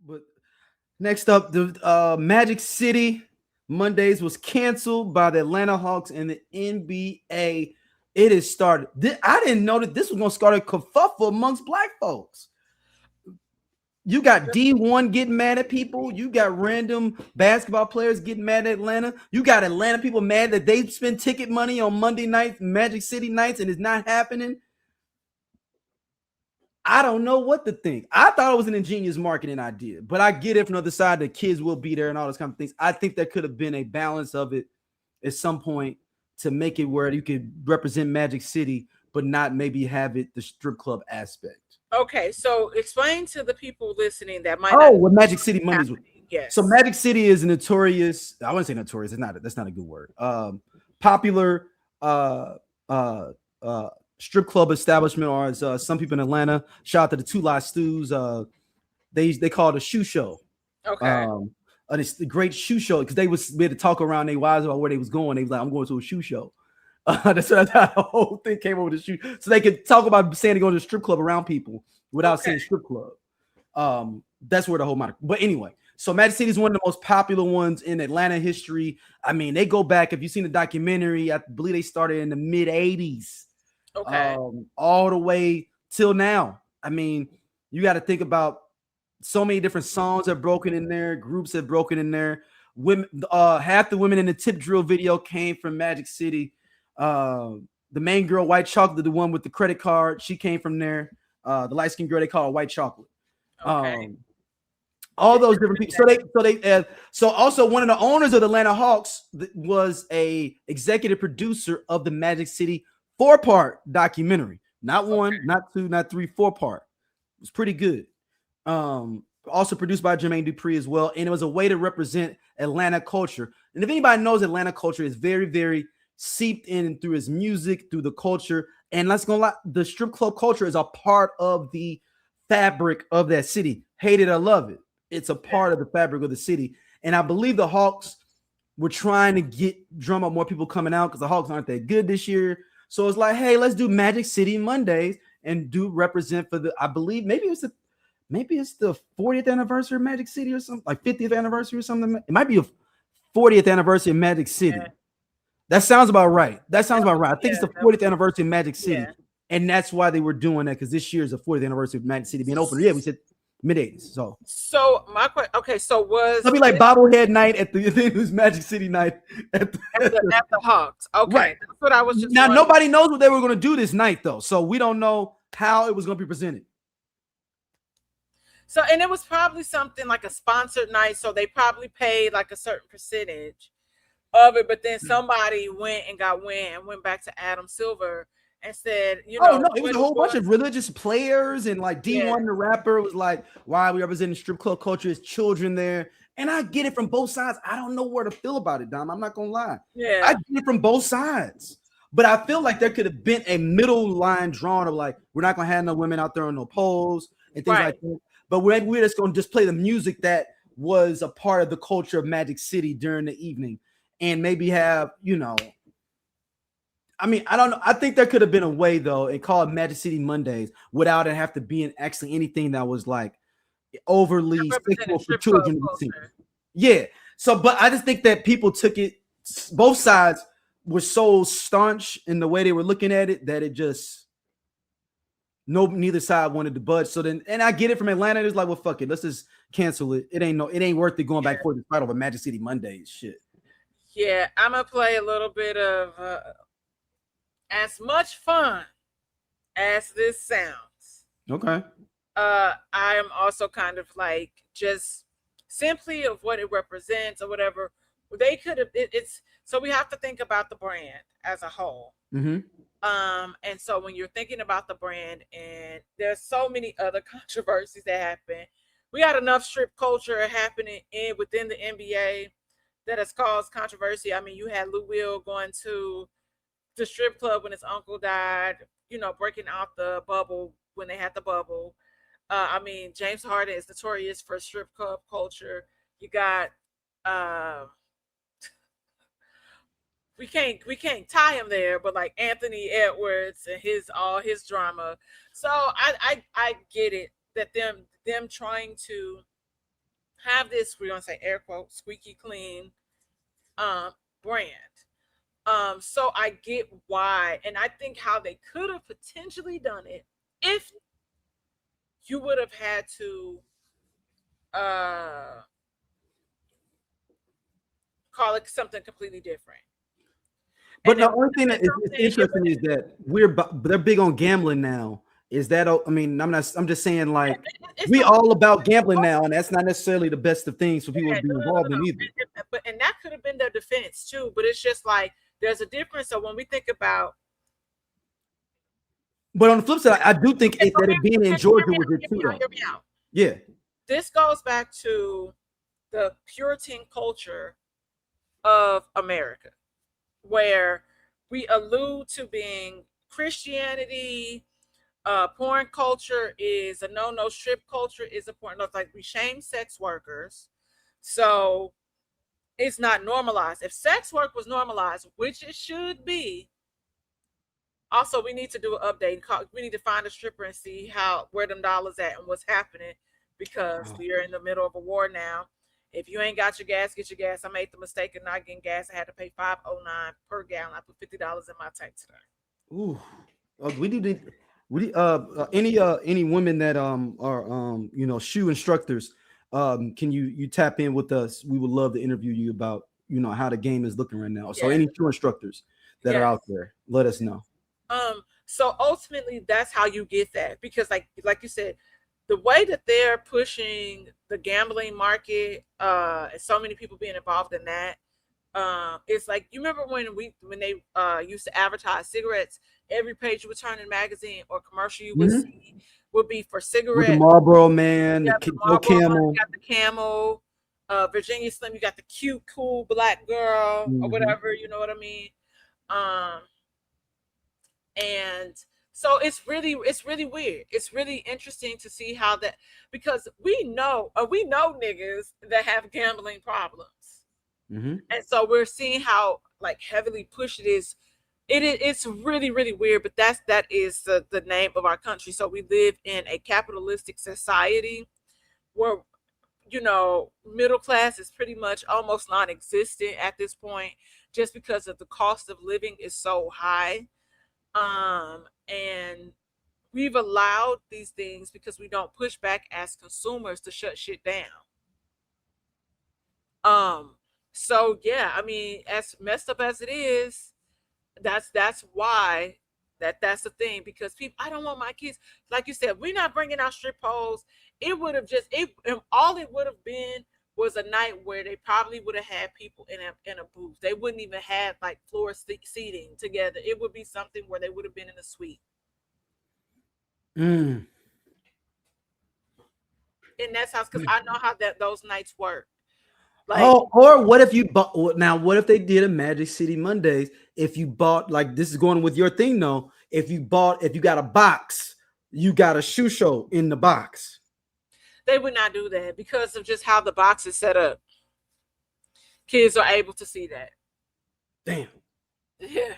But next up, the Magic City Mondays was canceled by the Atlanta Hawks and the NBA. It has started. I didn't know that this was going to start a kerfuffle amongst black folks. You got D1 getting mad at people. You got random basketball players getting mad at Atlanta. You got Atlanta people mad that they spend ticket money on Monday nights, Magic City nights, and it's not happening. I don't know what to think. I thought it was an ingenious marketing idea, but I get it from the other side. The kids will be there and all those kind of things. I think there could have been a balance of it at some point to make it where you could represent Magic City, but not maybe have it the strip club aspect. Okay, so explain to the people listening that might not. What Magic City Mondays was. Yes. So Magic City is a notorious. I wouldn't say notorious. That's not a good word. Popular strip club establishment, or as some people in Atlanta, shout out to the Two Live Stews. They call it a shoe show. Okay. It's the great shoe show because we had to talk around their wives about where they was going. They was like, I'm going to a shoe show. That's how the whole thing came over the shoe. So they could talk about saying they go to the strip club around people without saying strip club. That's where the whole matter. But anyway, so Magic City is one of the most popular ones in Atlanta history. I mean, they go back. If you've seen the documentary, I believe they started in the mid 80s. Okay. All the way till now. I mean, you got to think about so many different songs have broken in there, groups have broken in there. Women, half the women in the Tip Drill video came from Magic City. The main girl, White Chocolate, the one with the credit card, she came from there. The light skinned girl, they call her White Chocolate. Okay. All those different people. So also one of the owners of the Atlanta Hawks was a executive producer of the Magic City 4-part documentary. Not one, not two, not three, 4-part. It was pretty good. Also produced by Jermaine Dupri as well. And it was a way to represent Atlanta culture. And if anybody knows Atlanta culture is very, very seeped in through his music, through the culture. And let's go, the strip club culture is a part of the fabric of that city. Hate it or love it. It's a part of the fabric of the city. And I believe the Hawks were trying to drum up more people coming out because the Hawks aren't that good this year. So it's like, hey, let's do Magic City Mondays and do represent for I believe maybe it's the 40th anniversary of Magic City or something, like 50th anniversary or something. It might be a 40th anniversary of Magic City. Yeah. That sounds about right. I think it's the 40th anniversary of Magic City. Yeah. And that's why they were doing that, because this year is the 40th anniversary of Magic City being open. Yeah, we said mid-80s. So my question, okay, so it'll be like bobblehead night at it was Magic City night at the Hawks. Okay, right. That's what I was just now. Nobody knows what they were going to do this night, though, so we don't know how it was going to be presented. So, and it was probably something like a sponsored night, so they probably paid like a certain percentage of it, but then somebody went back to Adam Silver and said, no, it was a whole bunch of religious players, and like D1 the rapper was like, why are we representing strip club culture? Is children there? And I get it from both sides. I don't know where to feel about it, Dom. I'm not gonna lie. Yeah, I get it from both sides, but I feel like there could have been a middle line drawn of like, we're not gonna have no women out there on no poles and things like that. But we're just gonna display the music that was a part of the culture of Magic City during the evening, and maybe have, I mean, I don't know. I think there could have been a way, though, and call it Magic City Mondays without it have to be in actually anything that was like overly sexual for children to see. Yeah. So, but I just think that people took it, both sides were so staunch in the way they were looking at it that it just, neither side wanted to budge. So then, and I get it from Atlanta. It's like, well, fuck it. Let's just cancel it. It ain't worth it going back for the fight over Magic City Mondays. Shit. Yeah. I'm going to play a little bit of, as much fun as this sounds. Okay. I am also kind of like just simply of what it represents or whatever. They could have it's so we have to think about the brand as a whole. Mm-hmm. And so when you're thinking about the brand, and there's so many other controversies that happen, we got enough strip culture happening within the NBA that has caused controversy. I mean, you had Lou Will going to the strip club when his uncle died, breaking out the bubble when they had the bubble. I mean, James Harden is notorious for strip club culture. You got we can't tie him there, but like Anthony Edwards and all his drama. So I get it that them trying to have this, we're gonna say air quote, squeaky clean brand. So I get why, and I think how they could have potentially done it if you would have had to call it something completely different. But the only thing that is interesting is that they're big on gambling now. Is that, I mean, I'm just saying, like, we all about gambling now, and that's not necessarily the best of things for people to be involved in either. And that could have been their defense too. But it's just like there's a difference. So when we think about, but on the flip side, I do think that it being in Georgia was it too. Hear me out. Yeah, this goes back to the Puritan culture of America, where we allude to being Christianity. Porn culture is a no. Strip culture is a porn. Like, we shame sex workers, so it's not normalized. If sex work was normalized, which it should be, also we need to do an update. We need to find a stripper and see where them dollars at and what's happening, because we are in the middle of a war now. If you ain't got your gas, get your gas. I made the mistake of not getting gas. I had to pay $5.09 per gallon. I put $50 in my tank today. Ooh, we need to. Any women that are shoe instructors, can you tap in with us? We would love to interview you about how the game is looking right now. So any shoe instructors that are out there, let us know. So ultimately that's how you get that, because like you said, the way that they're pushing the gambling market, and so many people being involved in that, it's like, you remember when they used to advertise cigarettes, every page you would turn in magazine or commercial you would see would be for cigarettes. With the Marlboro Man, the Camel. You got the Camel, Virginia Slim, you got the cute, cool black girl, or whatever, you know what I mean? And so it's really weird. It's really interesting to see how that, because we know niggas that have gambling problems. And so we're seeing how like heavily pushed it is. It's really, really weird, but that is the name of our country. So we live in a capitalistic society where, middle class is pretty much almost non-existent at this point, just because of the cost of living is so high. And we've allowed these things, because we don't push back as consumers, to shut shit down. So yeah, I mean, as messed up as it is, that's why that's the thing, because people, I don't want my kids, like you said, we're not bringing out strip poles. It would have all it would have been was a night where they probably would have had people in a booth. They wouldn't even have like floor seating together. It would be something where they would have been in a suite. And that's how, because I know how those nights work. Like, or what if you bought? Now, what if they did a Magic City Mondays? If you bought, like, this is going with your thing, though. If you got a box, you got a shoe show in the box. They would not do that because of just how the box is set up. Kids are able to see that. Damn. Yeah.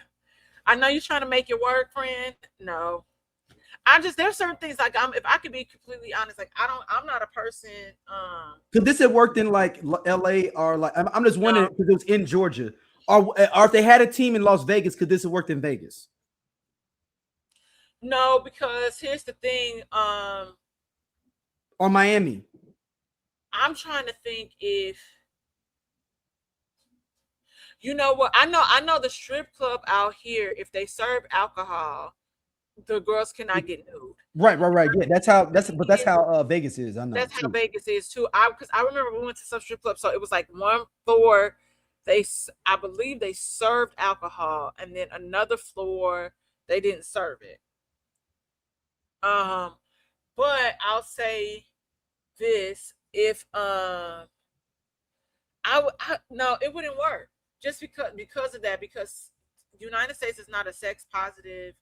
I know you're trying to make it work, friend. No. There's certain things, like, if I could be completely honest, like, I'm not a person. Could this have worked in like LA, or like, I'm just wondering, because it was in Georgia, or if they had a team in Las Vegas, could this have worked in Vegas? No, because here's the thing. Or Miami. I'm trying to think if, you know what, I know the strip club out here, if they serve alcohol, the girls cannot get nude. Right. Yeah, that's how Vegas is. I know. That's how Vegas is too. Because I remember we went to some strip club, so it was like one floor, I believe they served alcohol, and then another floor they didn't serve it. But I'll say this: if no, it wouldn't work, just because of that. Because the United States is not a sex positive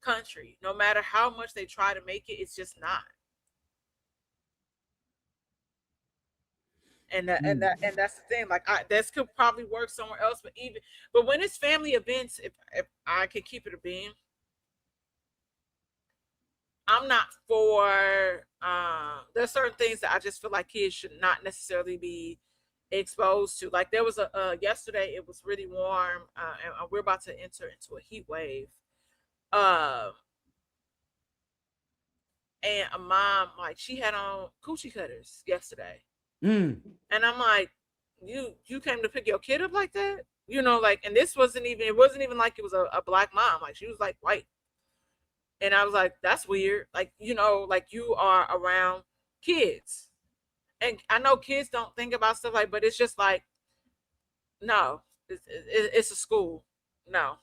country. No matter how much they try to make it, it's just not. And that's the thing. Like, this could probably work somewhere else, but when it's family events, if I could keep it a beam, I'm not for there's certain things that I just feel like kids should not necessarily be exposed to. Like there was a yesterday, it was really warm, and we're about to enter into a heat wave. Um, and a mom, like, she had on coochie cutters yesterday, Mm. and I'm like, you came to pick your kid up like that, you know, like, and this wasn't even, it wasn't even like it was a black mom, like she was like white, and I was like, that's weird, like, you know, like you are around kids, and I know kids don't think about stuff like, but it's just like, no, it's a school, no.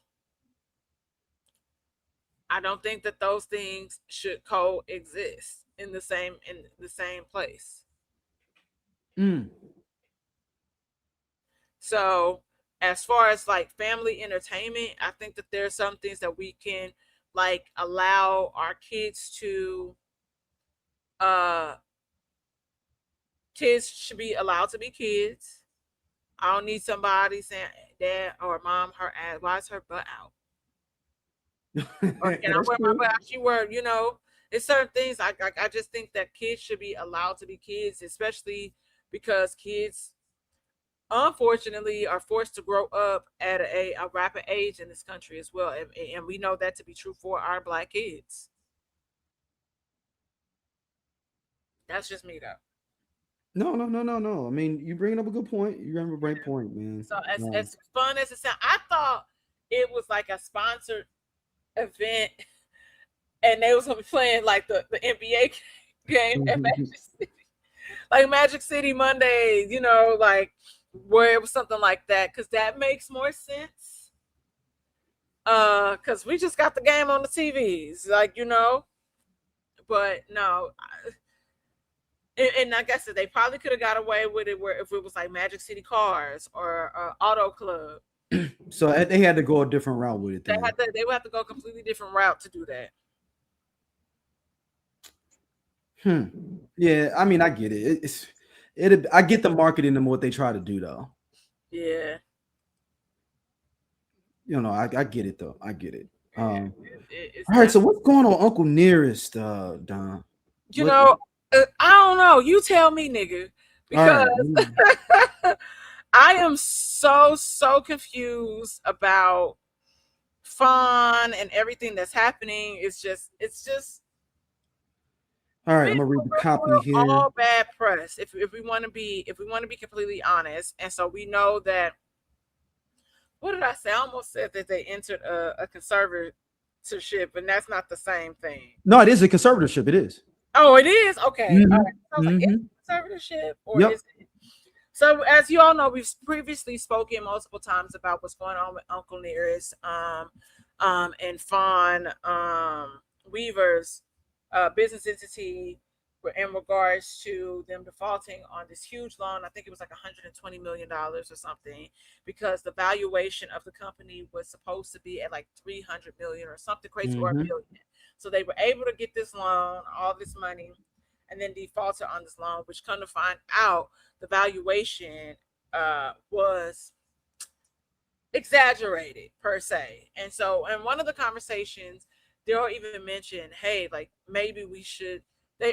I don't think that those things should coexist in the same place. Mm. So, as far as like family entertainment, I think that there are some things that we can like allow our uh kids should be allowed to be kids. I don't need somebody saying, dad or mom, her ass, why is her butt out? Or can I That's wear my true. butt out? She wear, you know, it's certain things I just think that kids should be allowed to be kids, especially because kids unfortunately are forced to grow up at a rapid age in this country as well, and we know that to be true for our black kids. That's just me though. No, no, no, no, no. I mean, you bringing up a good point. You bring up a great point, man. So as fun as it sounds, I thought it was like a sponsored event, and they was gonna be playing like the NBA game at Magic City, like Magic City Mondays, you know, like where it was something like that, because that makes more sense. Because we just got the game on the TVs, like, you know, but no, and like I said, they probably could have got away with it where if it was like Magic City Cars or Auto Club, So they had to go a different route with it then. they would have to go a completely different route to do that. Hmm. Yeah, I mean, I get it. I get the marketing and what they try to do though. Yeah. You know, I get it though. I get it. It's All right. So what's going on, Uncle Nearest, Don? you What? know, I don't know. You tell me, nigga, All because right. I am so confused about fun and everything that's happening. It's just All right. we're, I'm gonna read the copy we're here. all bad press if we want to be, if we want to be completely honest. And so we know that, what did I say? I almost said that they entered a conservatorship, and that's not the same thing. No, it is a conservatorship. It is. Oh, it is? Okay. All Mm-hmm. right. I was like, is Mm-hmm. it conservatorship or Yep. is it? So, as you all know, we've previously spoken multiple times about what's going on with Uncle Nearest, and Fawn Weaver's business entity in regards to them defaulting on this huge loan. I think it was like $120 million or something, because the valuation of the company was supposed to be at like 300 million or something crazy, or a Mm-hmm. billion. So they were able to get this loan, all this money, and then defaulted on this loan, which come to find out the valuation was exaggerated per se. And so in one of the conversations, they'll even mention, hey, like maybe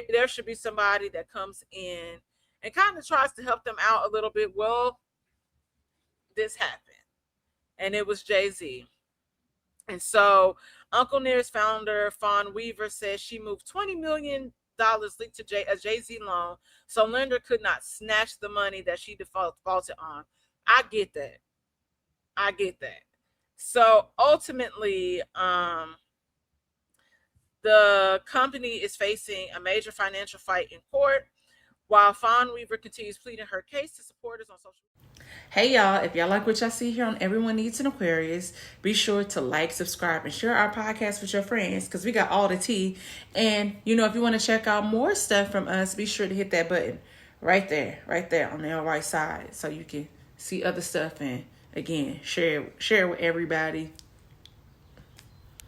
there should be somebody that comes in and kind of tries to help them out a little bit. Well, this happened, and it was Jay-Z. And so Uncle Near's founder, Fawn Weaver, says she moved $20 million linked to a Jay-Z loan, so lender could not snatch the money that she defaulted on. I get that. I get that. So ultimately, the company is facing a major financial fight in court, while Fawn Weaver continues pleading her case to supporters on social media. Hey y'all, if y'all like what y'all see here on Everyone Needs an Aquarius, be sure to like, subscribe, and share our podcast with your friends, because we got all the tea. And you know, if you want to check out more stuff from us, be sure to hit that button right there on the right side, so you can see other stuff, and again, share with everybody.